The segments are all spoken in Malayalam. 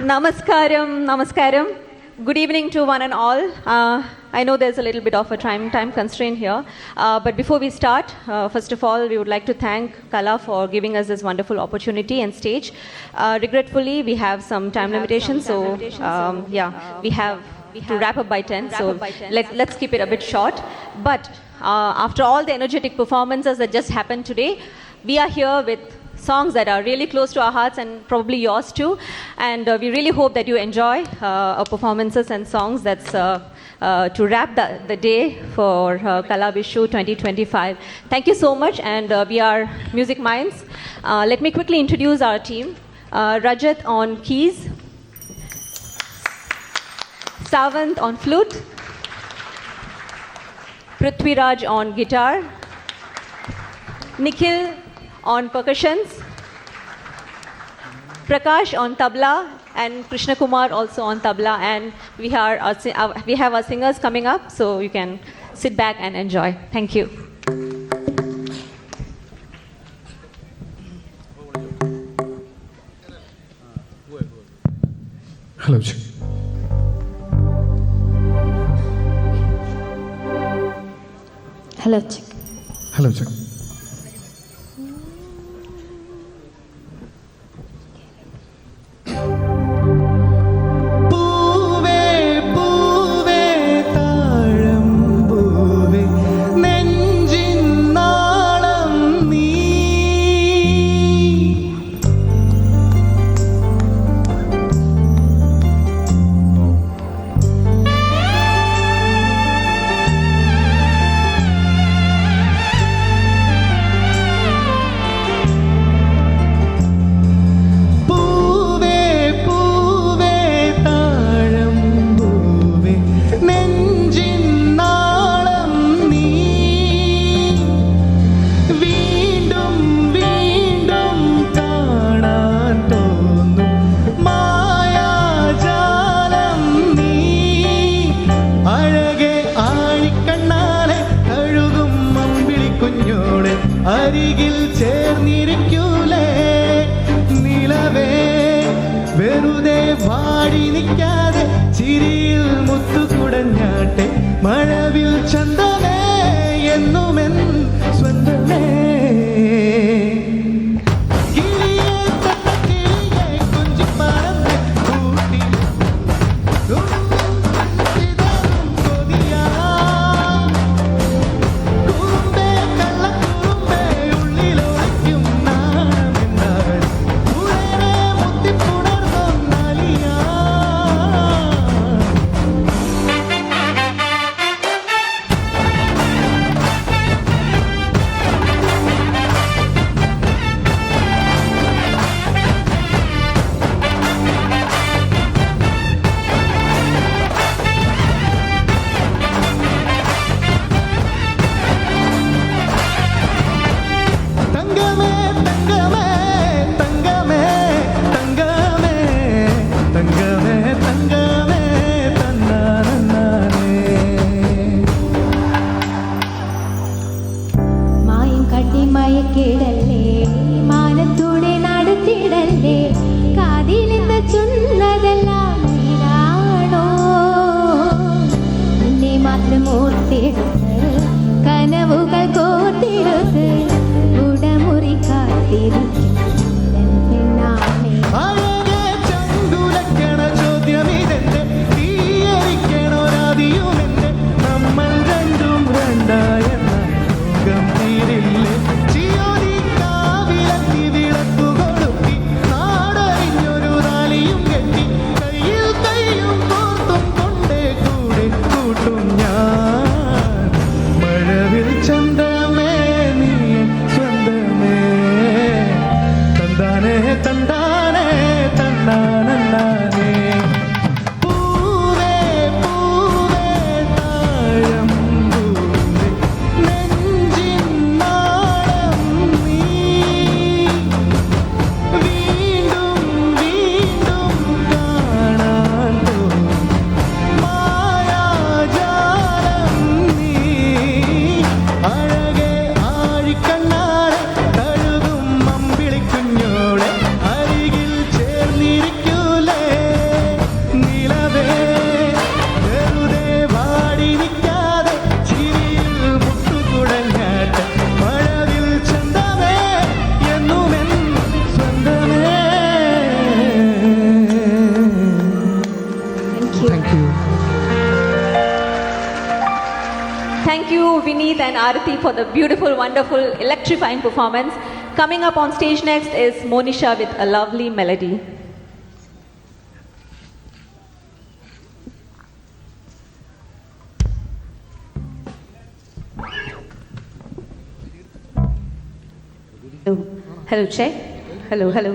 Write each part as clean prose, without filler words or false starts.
Namaskaram, namaskaram. Good evening to one and all. I know there's a little bit of a time constraint here, but before we start, first of all, we would like to thank Kala for giving us this wonderful opportunity and stage. Regretfully, we have some time limitations, so we have to wrap up by 10, so let's keep it a bit short. But after all the energetic performances that just happened today, we are here with songs that are really close to our hearts and probably yours too, and we really hope that you enjoy our performances and songs that's to wrap the day for Kala Vishu 2025. Thank you so much, and we are Music Minds. Let me quickly introduce our team. Rajat on keys, Savant on flute, Prithviraj on guitar, Nikhil on percussions, Prakash on tabla, and Krishna Kumar also on tabla. And we have our singers coming up, so you can sit back and enjoy. Thank you. Hello, Chick. Hello, Chick. Hello, Chick. അരികിൽ ചേർന്നിരിക്കൂലേ നിലവേ വെറുതെ വാടി നിൽക്കാതെ ചിരിയിൽ മുത്തുകുടഞ്ഞാട്ടെ മഴവിൽ ചന്തമേ എന്നുമെൻ സ്വന്തമേ and Aarati for the beautiful, wonderful, electrifying performance. Coming up on stage next is Monisha with a lovely melody. Hello, check. Hello, hello.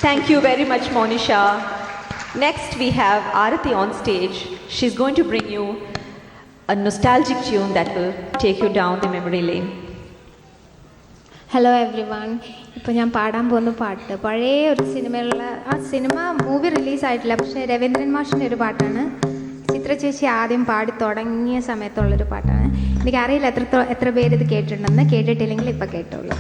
Thank you very much, Monisha. Next, we have Aarati on stage. She's going to bring you a nostalgic tune that will take you down the memory lane. Hello every one. ഇപ്പോൾ ഞാൻ പാടാൻ പോകുന്ന പാട്ട് പഴയ ഒരു സിനിമയിലുള്ള ആ സിനിമ മൂവി റിലീസായിട്ടില്ല, പക്ഷേ രവീന്ദ്രൻ മാഷിൻ്റെ ഒരു പാട്ടാണ്. ചിത്ര ചേച്ചി ആദ്യം പാടി തുടങ്ങിയ സമയത്തുള്ളൊരു പാട്ടാണ്. എനിക്കറിയില്ല എത്ര പേര് ഇത് കേട്ടിട്ടുണ്ടെന്ന്. കേട്ടിട്ടില്ലെങ്കിൽ ഇപ്പം കേട്ടോളൂ.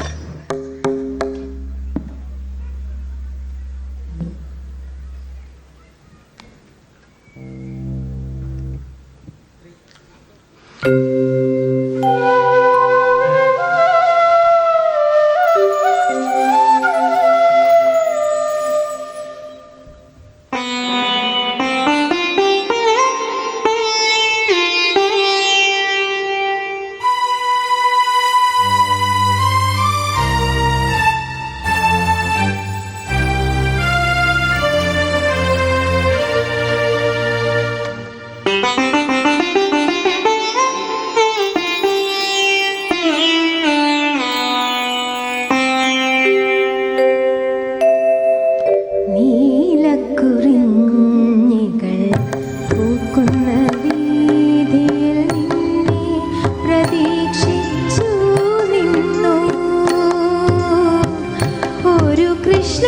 നീലക്കുറിഞ്ഞികൾ പൂക്കുന്ന വീതിയിൽ നിന്നെ പ്രതീക്ഷിച്ചു നിന്നു ഒരു കൃഷ്ണ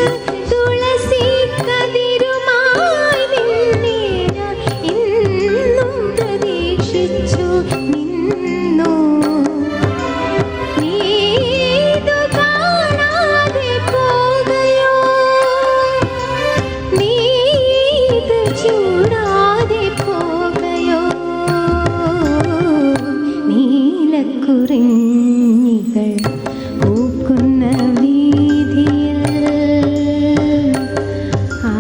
തുളസി കതിരുമായി നിന്നെ ഞാൻ ഇന്നും പ്രതീക്ഷിച്ചു നിന്നു നീതു കാണാതെ പോകയോ നീത് ചൂടാതെ പോകയോ നീലക്കുറിഞ്ഞികൾ പൂക്കുന്ന വീതിയിൽ ആ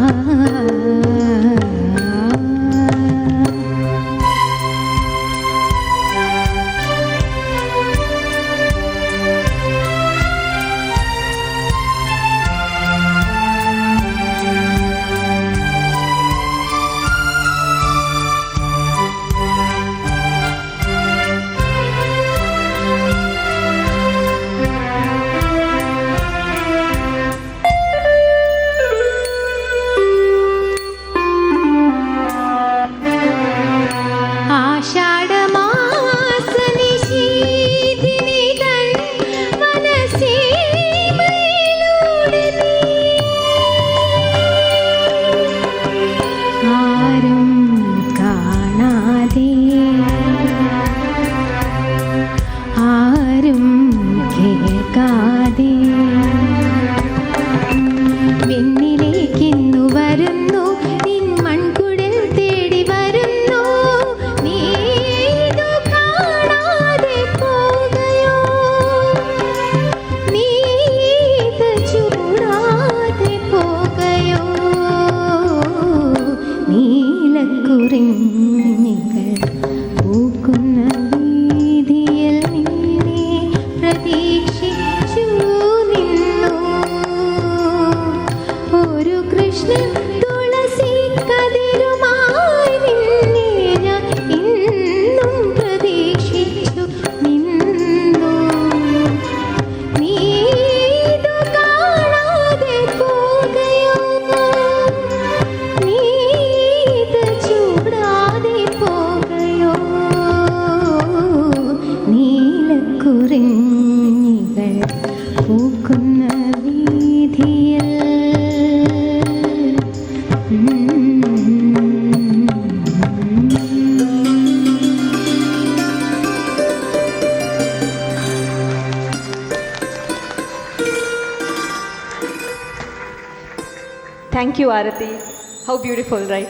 ആഷാഢമാസനിശീഥിനിതൻ വനസീമയിലൂടെ നീ ആരും കാണാതെ ആരും കേൾക്കാതെ വെണ്ണിലേക്കിന്നു വരുന്നു നിൻ മൺകുടിൽ തേടി വരുന്നു നീതു കാണാതെ പോകയോ നീത് ചൂടാതെ പോകയോ നീലക്കുറിഞ്ഞികൾ പൂക്കുന്ന വീതിയിൽ നിന്നെ പ്രതീക്ഷിച്ചു നിന്നു ഒരു കൃഷ്ണ തുളസി കതിരുമായി നിന്നെ ഞാൻ ഇന്നും പ്രതീക്ഷിച്ചു നിന്നു നീതു കാണാതെ പോകയോ നീത് ചൂടാതെ പോകയോ നീലക്കുറിഞ്ഞികൾ പൂക്കുന്ന വീതിയിൽ Thank you, Arati. How beautiful, right?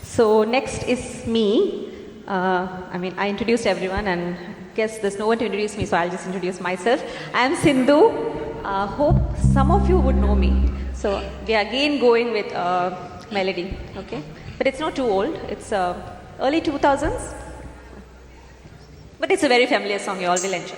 So next is me. I introduced everyone, and guess there's no one to introduce me, so I'll just introduce myself. I am Sindhu. Hope some of you would know me. So we are again going with melody, okay? But it's not too old. It's early 2000s. But it's a very familiar song. You all will enjoy.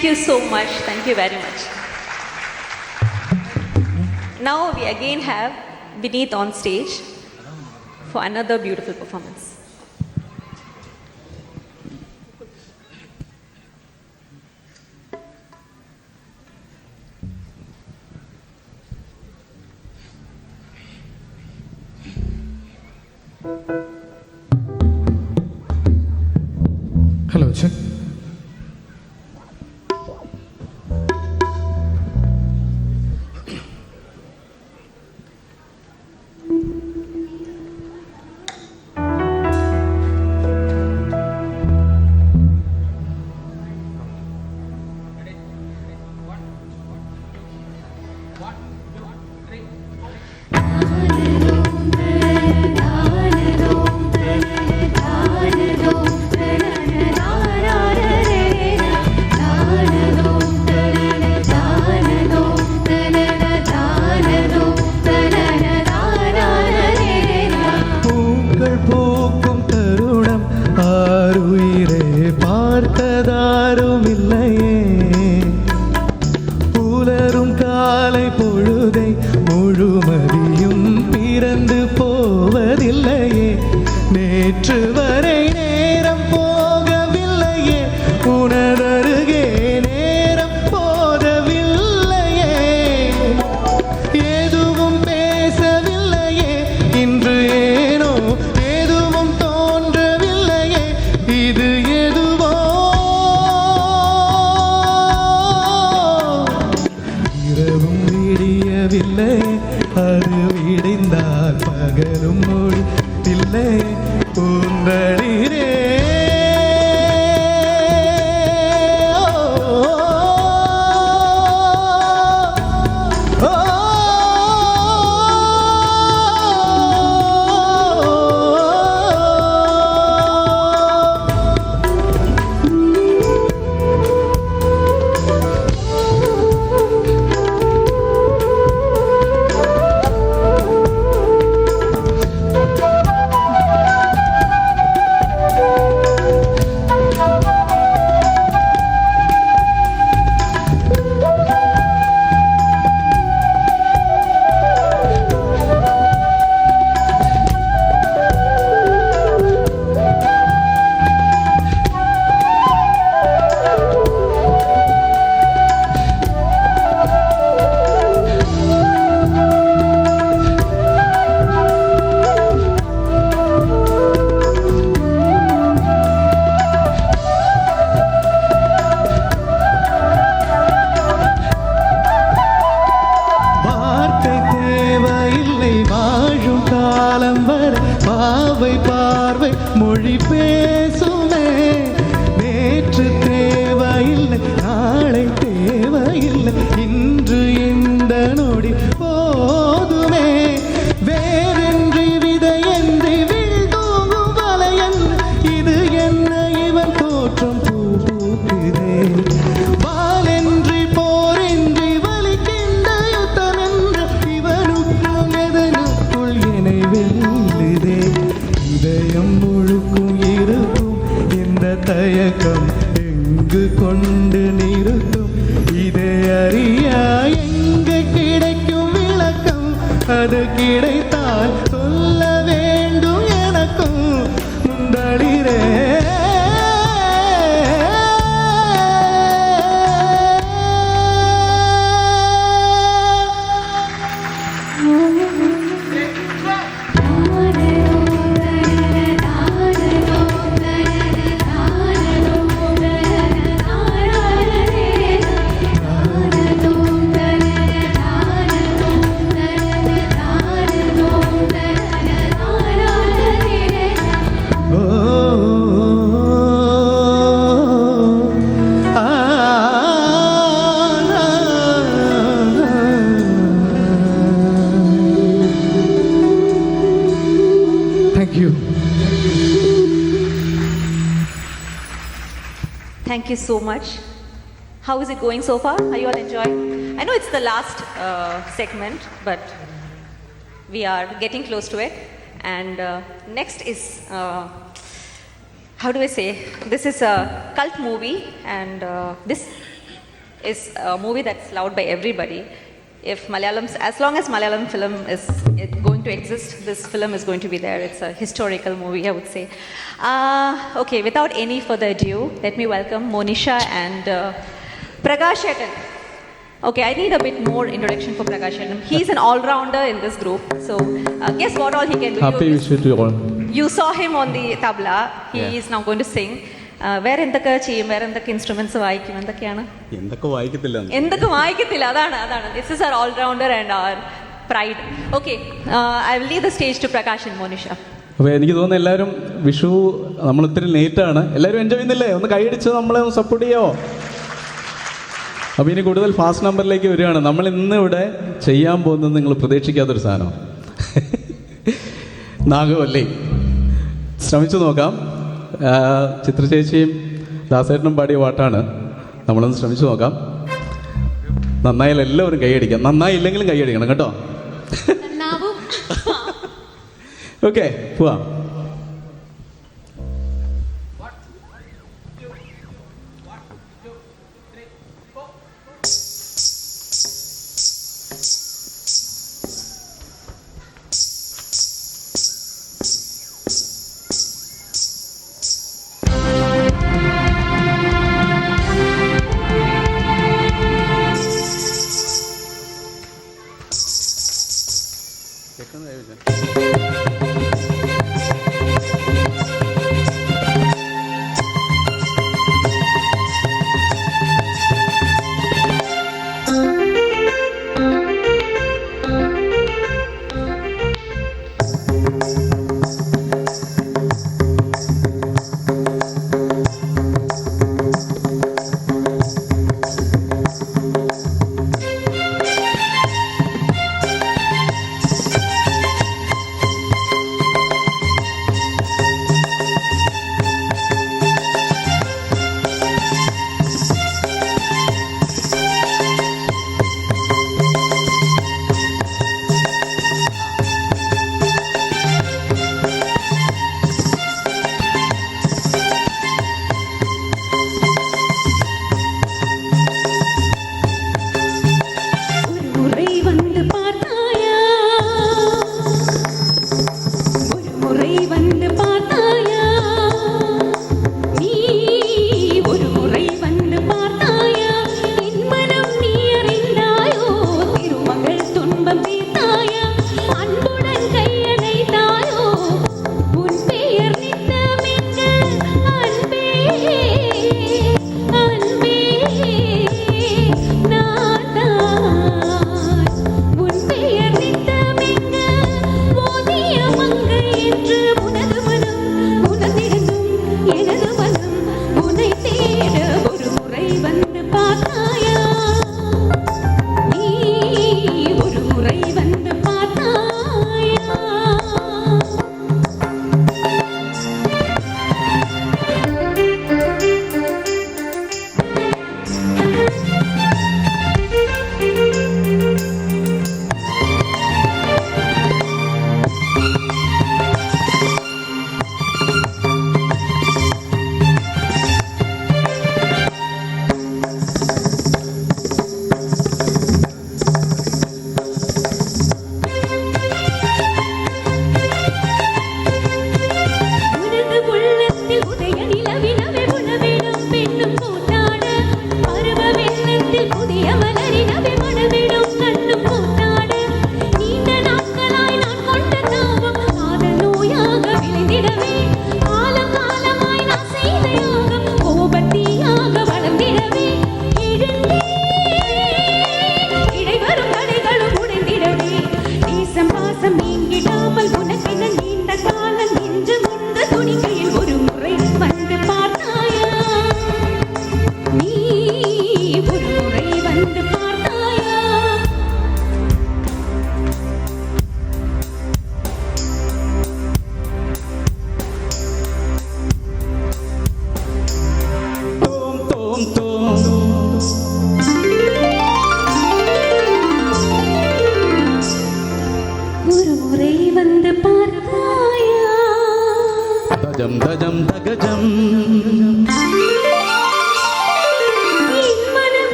Thank you so much. Thank you very much. Now we again have Vineet on stage for another beautiful performance. Hello, check. Thank you so much. How is it going so far? Are you all enjoying? I know it's the last segment, but we are getting close to it. And next is, how do I say? This is a cult movie, and this is a movie that's loved by everybody. If as long as Malayalam film is going to exist, this film is going to be there. It's a historical movie, I would say. Okay, without any further ado, let me welcome Monisha and Prakash Shettan. Okay, I need a bit more introduction for Prakash Shettan. He's an all-rounder in this group. So, guess what all he can do? Happy wish to all. You saw him on the tabla. He is now going to sing. വേറെ എന്തൊക്കെ ചെയ്യും, വേറെ എന്തൊക്കെ ഇൻസ്ട്രുമെന്റ്സ് വായിക്കും, എന്തൊക്കെയാണ്? എന്തൊക്കെ വായിക്കത്തില്ല, എന്തൊക്കെ വായിക്കത്തില്ല, അതാണ്. This is our allrounder and our pride. Okay, I will leave the stage to Prakash and Monisha. അപ്പോൾ എനിക്ക് തോന്നുന്നു എല്ലാവരും വിഷു നമ്മൾ ഇത്തിരി ലേറ്റാണ്, എല്ലാവരും എൻജോയ് ചെയ്യുന്നില്ലേ? ഒന്ന് കൈയടിച്ച് നമ്മളെ ഒന്ന് സപ്പോർട്ട് ചെയ്യാമോ? അപ്പോൾ ഇനി കൂടുതൽ ഫാസ്റ്റ് നമ്പറിലേക്ക് വരികയാണ്. നമ്മൾ ഇന്ന് ഇവിടെ ചെയ്യാൻ പോകുന്നത് നിങ്ങൾ പ്രതീക്ഷിക്കാത്തൊരു സാധനം, നാഗവല്ലി. ശ്രമിച്ചു നോക്കാം. ചിത്ര ചേച്ചിയും ദാസേട്ടനും പാടിയ പാട്ടാണ്. നമ്മളൊന്ന് ശ്രമിച്ചു നോക്കാം. നന്നായാലും എല്ലാവരും കൈയടിക്കാം, നന്നായില്ലെങ്കിലും കൈയടിക്കണം കേട്ടോ. ഓക്കെ, പോവാം.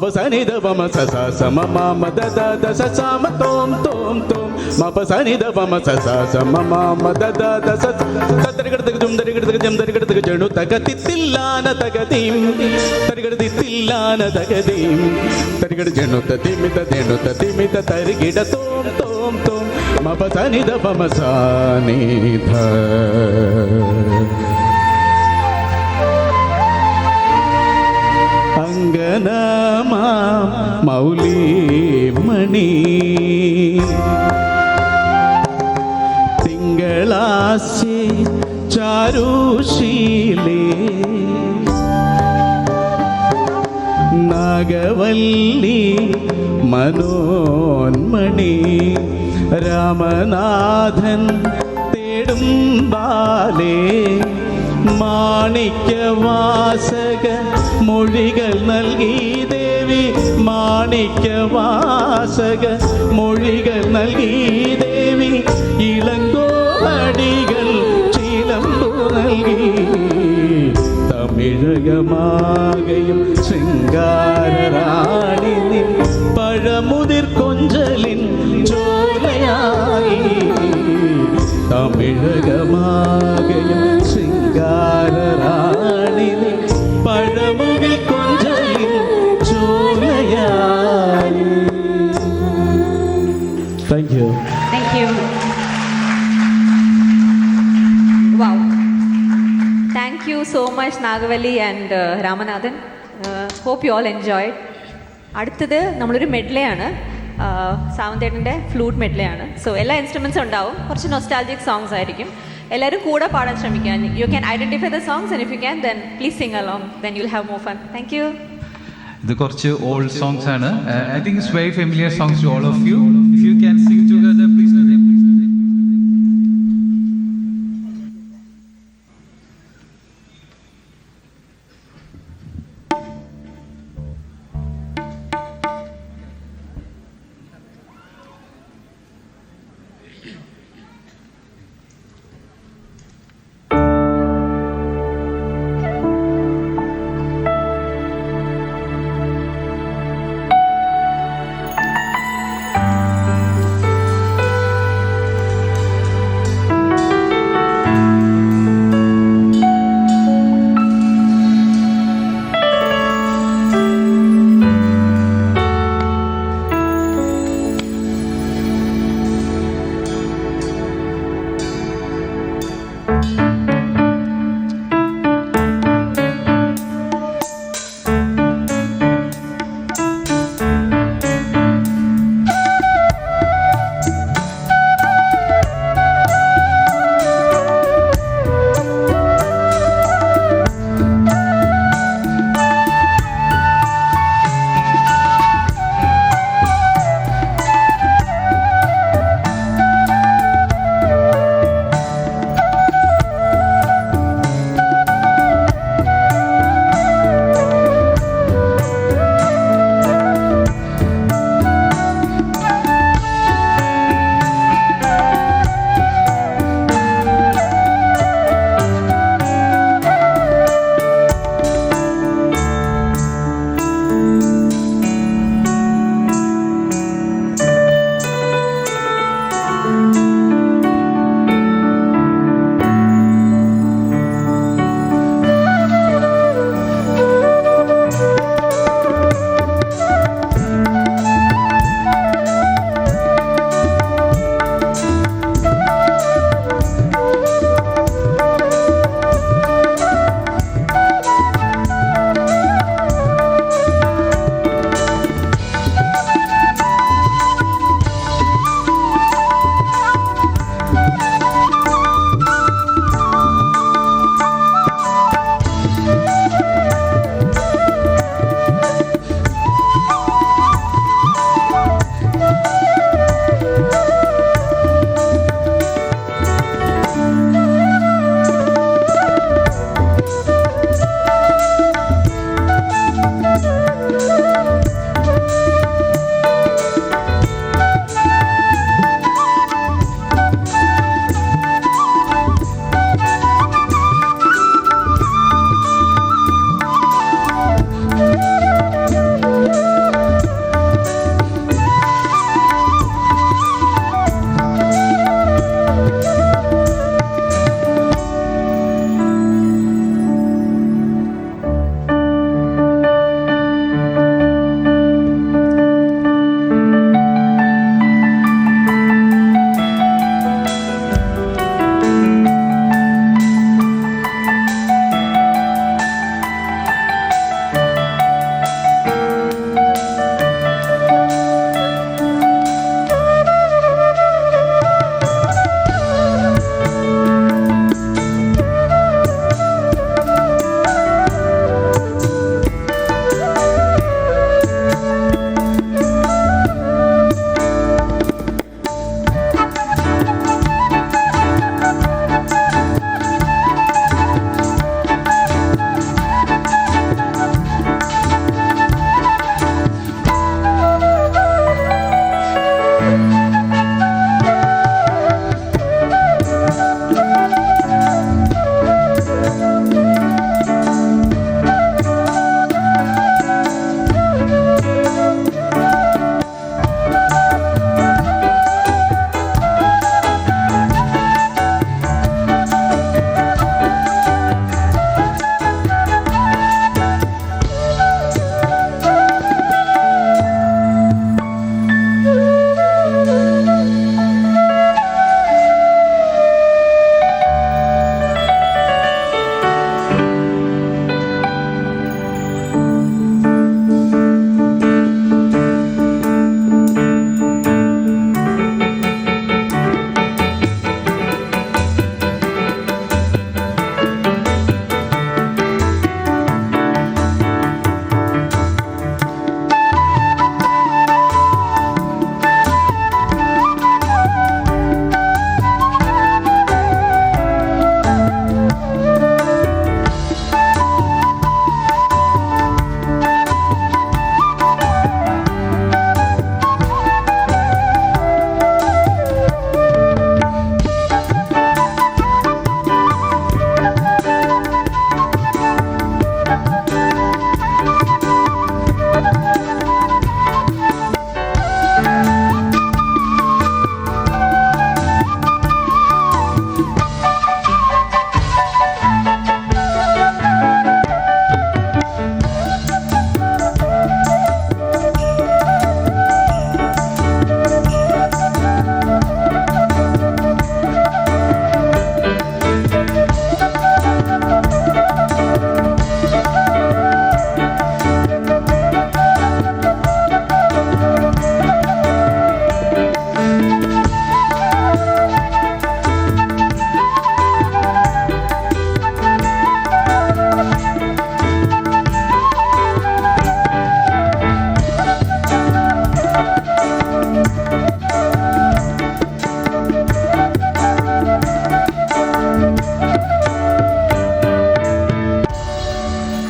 മപ സനിധ പമ സ സ സ മ മ മ ദ ദ ദ സ സ മ തോം തോം തോം മപ സനിധ പമ സ സ സ മ മ മ ദ ദ ദ സ തരികിടതക ജും തരികിടതക ജം തരികിടതക ജണു തകതിത്തില്ലാന തകതീം തരികിടതിത്തില്ലാന തകതീം തരികിട ജണു തതിമിത ജണു തതിമിത തരികിട തോം തോം തോം മപ സനിധ പമ സ നി ധ അങ്കനമാ മൗലിമണി തിങ്കളാസ്യേ ചാരുശീലേ നാഗവല്ലി മനോന്മണി രാമനാഥൻ തേടും ബാലേ മാണിക്യവാസക മൊഴികൾ നൽകി ദേവി മാണിക്യവാസക മൊഴികൾ നൽകി ദേവി ഇളങ്കോടികൾ ചിലമ്പു നൽകി തമിഴകമാകയും ശൃംഗാരറാണി നിൻ പഴമുതിർ കൊഞ്ചലിൻ ചോലയായി തമിഴകമാകയും ശൃംഗാരറാണി നിൻ പഴമുതിർ കൊഞ്ചലിൻ ചോലയായി. Thank you. Thank you. Wow. Thank you so much, Nagavalli and Ramanathan. Hope you all enjoyed. അടുത്തത് നമ്മളൊരു മെഡ്ലെയാണ്, സാവന്തേട്ടൻ്റെ ഫ്ലൂട്ട് മെഡ്ലെയാണ്. സോ എല്ലാ ഇൻസ്ട്രുമെൻസും ഉണ്ടാവും, കുറച്ച് നൊസ്റ്റാൾജിക് സോങ്സ് ആയിരിക്കും. എല്ലാവരും കൂടെ പാടാൻ ശ്രമിക്കാൻ. You can identify the songs and if you can then please sing along, then you will have more fun. Thank you. ഇത് കുറച്ച് ഓൾഡ് സോങ്സ് ആണ്. I think it's very familiar songs to all of you. If you can sing together please.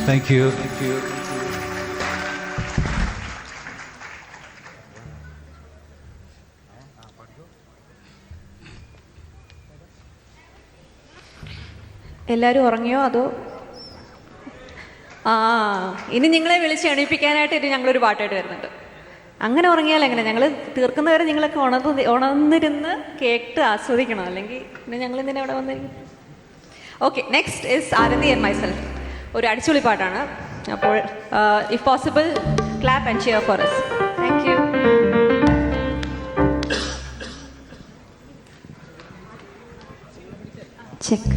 Thank you. എല്ലാവരും ഉറങ്ങിയോ അതോ ഇനി നിങ്ങളെ വിളിച്ച് എണീപ്പിക്കാനായിട്ട് ഇനി ഞങ്ങളൊരു പാട്ടായിട്ട് വരുന്നുണ്ട്. അങ്ങനെ ഉറങ്ങിയാൽ എങ്ങനെ? ഞങ്ങൾ തീർക്കുന്നവരെ നിങ്ങളൊക്കെ ഉണർന്നിരുന്ന് കേട്ട് ആസ്വദിക്കണം, അല്ലെങ്കിൽ പിന്നെ ഞങ്ങൾ എന്തിനാ അവിടെ വന്നിരിക്കും. Okay, next is Arathi and myself. ഒരു അടിച്ചുപൊളി പാട്ടാണ്. അപ്പോൾ if possible clap and cheer for us. Thank you. Check.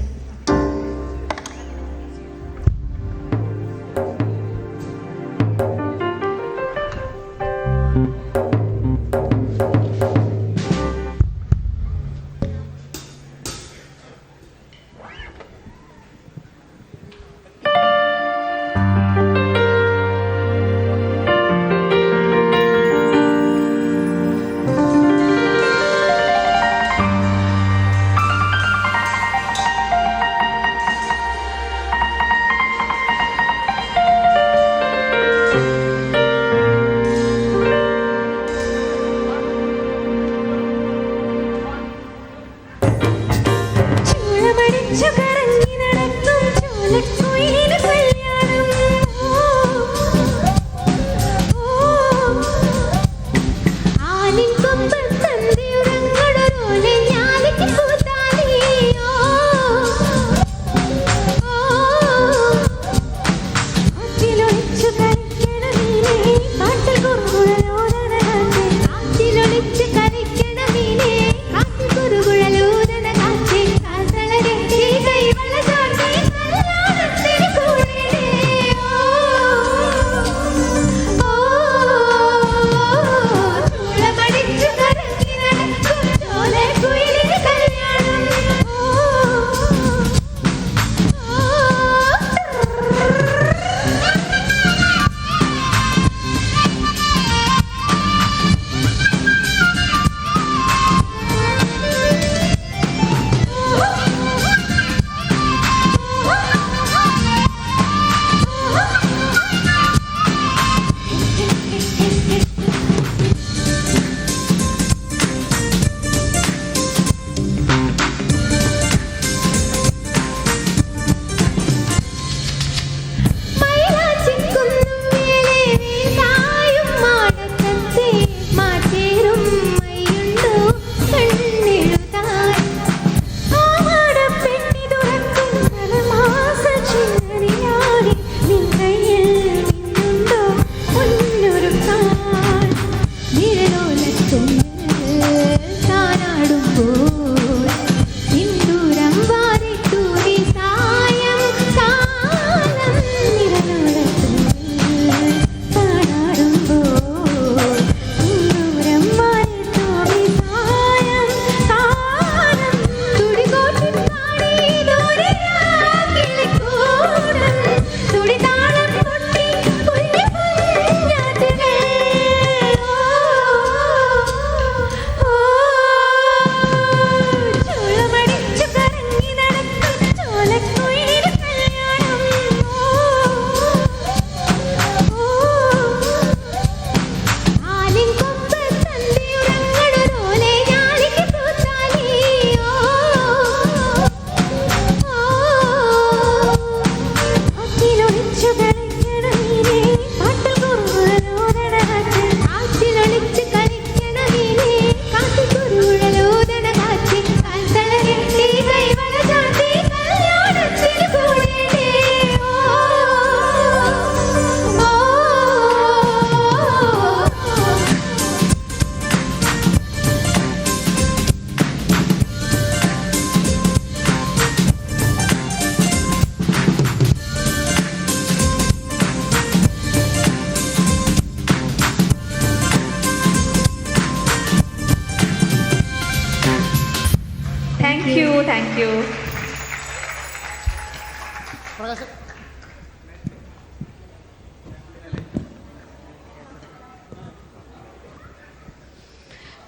Thank you.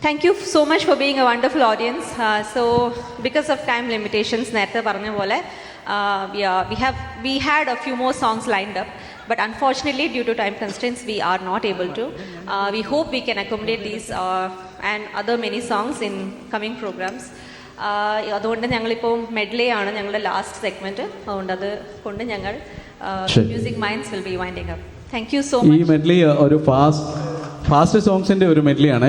Thank you so much for being a wonderful audience. So, because of time limitations, നേരത്തെ പറഞ്ഞ പോലെ We had a few more songs lined up, but unfortunately, due to time constraints, we are not able to. We hope we can accommodate these and other many songs in coming programs. അതുകൊണ്ട് ഞങ്ങളിപ്പോൾ മെഡ്ലേ ആണ് ഞങ്ങളുടെ ലാസ്റ്റ് സെഗ്മെൻറ്റ്. അതുകൊണ്ട് അത് കൊണ്ട് ഞങ്ങൾ music minds will be winding up. Thank you so much. ഈ മെഡ്ലി ഒരു ഫാസ്റ്റ് സോങ്സിൻ്റെ ഒരു മെഡ്ലിയാണ്.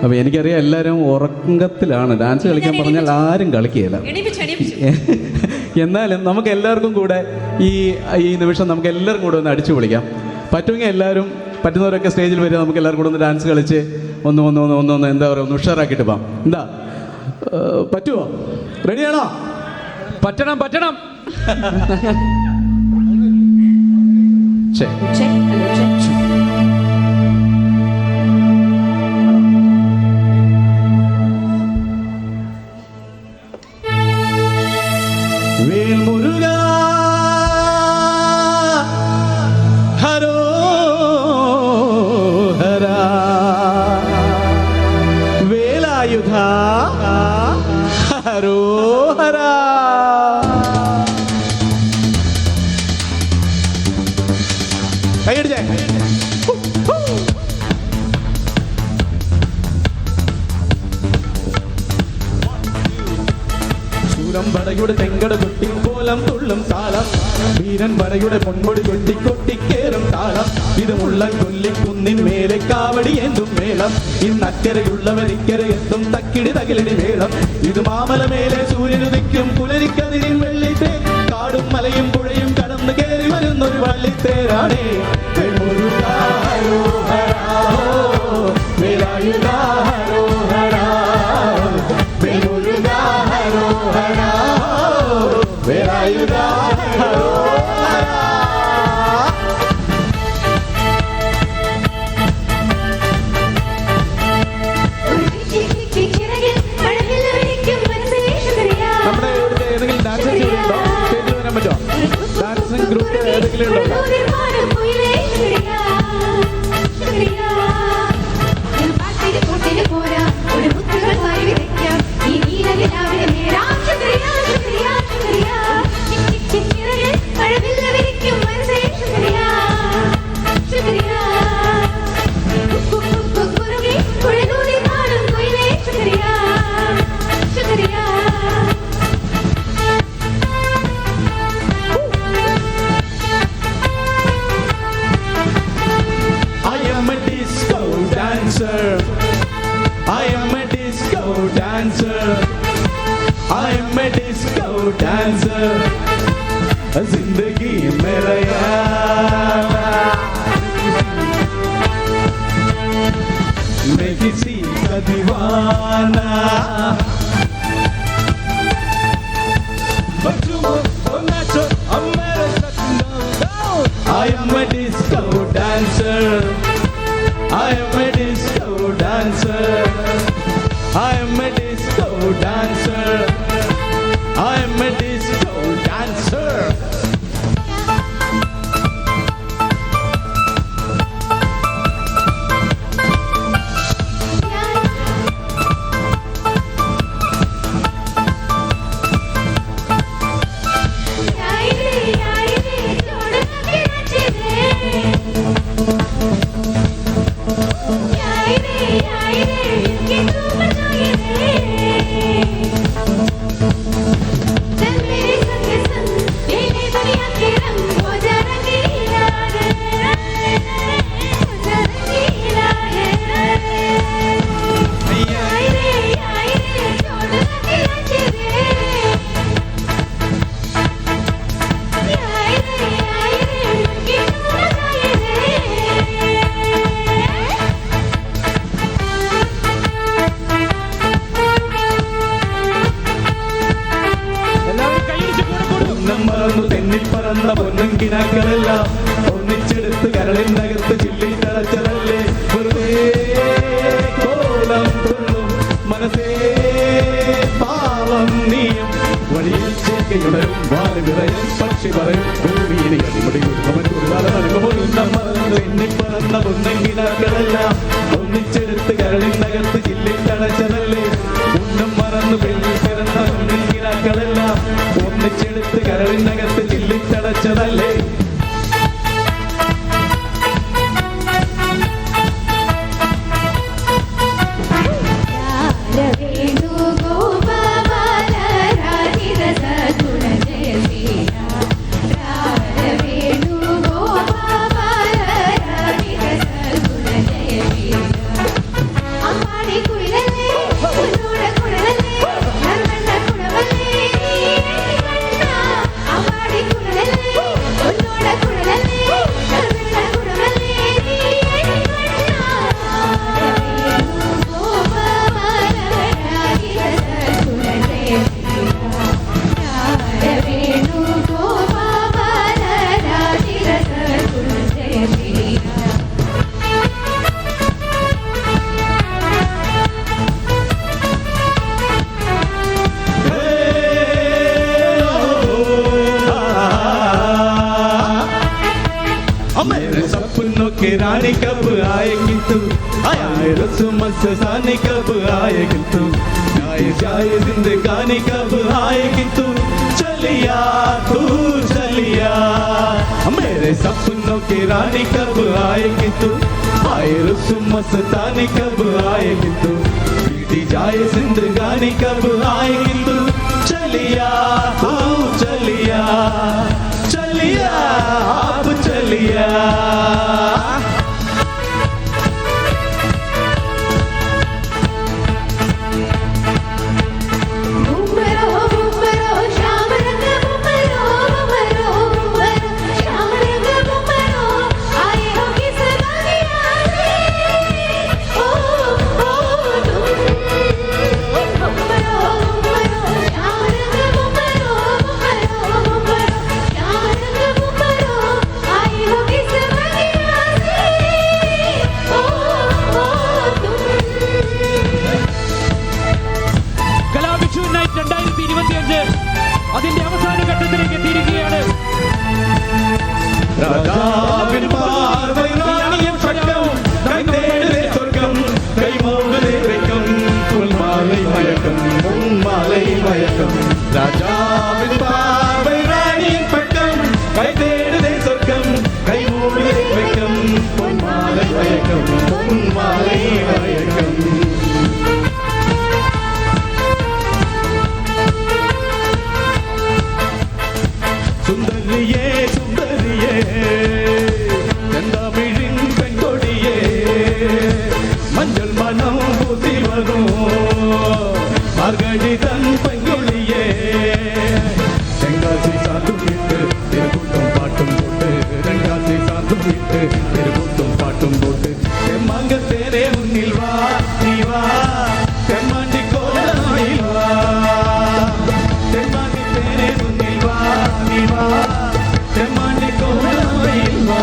അപ്പോൾ എനിക്കറിയാം എല്ലാവരും ഉറക്കത്തിലാണ്. ഡാൻസ് കളിക്കാൻ പറഞ്ഞാൽ ആരും കളിക്കുകയില്ല. എന്നാലും നമുക്ക് എല്ലാവർക്കും കൂടെ ഈ നിമിഷം നമുക്ക് എല്ലാവർക്കും കൂടെ ഒന്ന് അടിച്ചു പൊളിക്കാം. പറ്റുമെങ്കിൽ എല്ലാവരും പറ്റുന്നവരൊക്കെ സ്റ്റേജിൽ വരിക. നമുക്ക് എല്ലാവർക്കും കൂടെ ഒന്ന് ഡാൻസ് കളിച്ച് ഒന്ന് എന്താ പറയുക, ഒന്ന് ഉഷാറാക്കിയിട്ട് പോകാം. എന്താ പറ്റുമോ? റെഡിയാണോ? പറ്റണം. വേൽമുരുക ഹരോ ഹര വേലായുധ ഹരോ ഹര. കൈയടിച്ചേ. പടയുടെ തെങ്കട കൊട്ടിക്കോലം തുള്ളും താളം, വീരൻ പടയുടെ പൊൻപൊടി കൊട്ടിക്കേറും താളം. ഇത് മുള്ളൻ കൊല്ലിക്കുന്നിൻ മേലെ കാവടി എന്തും മേളം. ഇന്നക്കരയുള്ളവരിക്കര എത്തും തക്കിടി തകിലടി മേളം. ഇത് മാമല മേലെ സൂര്യനുദിക്കും പുലരിക്കതിരിൻ വെള്ളിത്തേ. കാടും മലയും പുഴയും കടന്നു കയറി വരുന്നൊരു വള്ളിത്തേരാണേ. ഡാൻസിംഗ് ഗ്രൂപ്പ് ഏതെങ്കിലും ഉണ്ടോ? I am a disco dancer. I am a disco dancer. जिंदगी मेरा मैं किसी का दीवाना. I am a disco dancer. I am a disco dancer. I am a disco dancer. I am a disco dancer. പൊന്നങ്കിനാക്കളെല്ലാം ഒന്നിച്ചെടുത്ത് കരളിനകത്ത് ചില്ലി തളച്ചതല്ലേ വെറുതെ കോലം തുള്ളും മനസ്സേ പാവം നീയും വഴിയിൽ ചേക്കയുടരും വാലുവിറയും പക്ഷി പറയും ഭൂമിയിലെ എണ്ണിപ്പറന്ന പൊന്നങ്കിനാക്കളെല്ലാം ഒന്നിച്ചെടുത്ത് കരളിനകത്ത് ചില്ലി തളച്ചതല്ലേ ഉന്നം മറന്നു പെണ്ണിൽ പിറന്ന പൊന്നങ്കിനാക്കളെല്ലാം ഒന്നിച്ചെടുത്ത് കരളിൽ मेरे सपनों के रानी कब आएगी तू, आए रस्म सानी कब आएगी तू, आए जाए जिंदगानी कब आएगी तू, चलिया तू चलिया। मेरे सपनों की रानी कब आएगी तू, आए रस्म सानी कब आएगी तू, बीती जाए जिंदगानी कब आएगी तू, चलिया तू चलिया चलिया आप चलिया। അതിന്റെ അവസാന ഘട്ടത്തിലേക്ക് എത്തിയിരിക്കുകയാണ്. രാജാവിൻ പാർവൈ റാണിയും പട്ടം കൈതേടുതേ സ്വർഗം കൈമോകലേ വെക്കം പൊന്മാലൈ മയക്കം പൊന്മാലൈ മയക്കം. രാജാവിൻ പാർവൈ റാണിയും പട്ടം കൈതേടുതേ സ്വർഗം കൈമോകലേ വെക്കം പൊന്മാലൈ മയക്കം പൊന്മാലൈ മയക്കം. സുന്ദരിയേ സുന്ദരിയേ ചെന്തമിഴിൻ പെൺകൊടിയേ മഞ്ഞൾ മണം പൂത്തി വരൂ മാർഗഴി തൻ പെൺകൊടിയേ. തെങ്കാശി സാന്തുമിട്ട് തിരുകൂട്ടും പാട്ടും പോട്ട്, തെങ്കാശി സാന്തുമിട്ട് തിരുകൂട്ടും പാട്ടും പോട്ട്. തെമ്മാങ്കത്തേരെ മുന്നിൽ വാ നീ വാ, തെമ്മാണ്ടിക്കോലയിൽ വാ, തെമ്മാണ്ടിത്തേരെ മുന്നിൽ വാ നീ വാ, തെമ്മാണ്ടിക്കോലയിൽ വാ.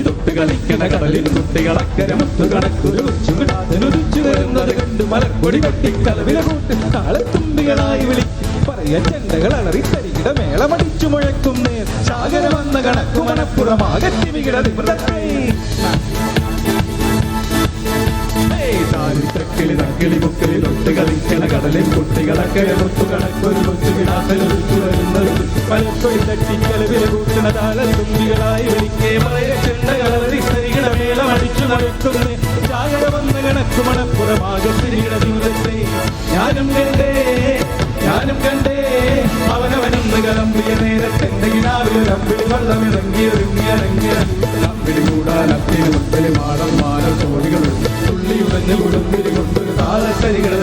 തൊട്ട് കളിക്കണ കടലിൽ കുട്ടികളക്കര മുത്തു കണക്കൊരു കൊച്ചുകിടാതിനുദിച്ചു വരുന്നത് കണ്ടു മലക്കൊടി കെട്ടി കലവില കൂട്ട് താളത്തുമ്പികളായി വിളിക്കും പറയ ചെണ്ടകൾ അലറി തരികിട മേളമടിച്ചു മുഴക്കും നേർ ചാകര വന്ന കണക്കു മനപ്പുറമാകറ്റി വികിട നിമൃതക്കൈ. തക്കിളി തക്കിളി മുക്കിളി തൊട്ട് കളിക്കണ കടലിൽ കുട്ടികളക്കര മുത്തു കണക്കൊരു കൊച്ചുകിടാതിനുദിച്ചു വരുന്നത് മലക്കൊടി തട്ടി കലവില കൂട്ടണ താളത്തുമ്പികളായി വിളിക്കേ പറയ ചെണ്ടകളറി തരികിട മേളമടിച്ചു നടക്കുന്നേ ചാകര വന്ന കണക്കു മണപ്പുറമാകത്തിരികിട ജീവിതത്തെ. ഞാനും കണ്ടേ അവനവനൊന്ന് കലമ്പിയ നേരത്തെന്റെ കിനാവിലൊരമ്പിളി വള്ളമിറങ്ങിയൊരുങ്ങിയറങ്ങിയ അമ്പിളി കൂടാൻ അപ്പിന് മുത്തലി മാടം മാനം ചോടികളുണ്ട് തുള്ളിയുടഞ്ഞ് കൊടുത്തിരി കൊണ്ടൊരു താളക്കരികൾ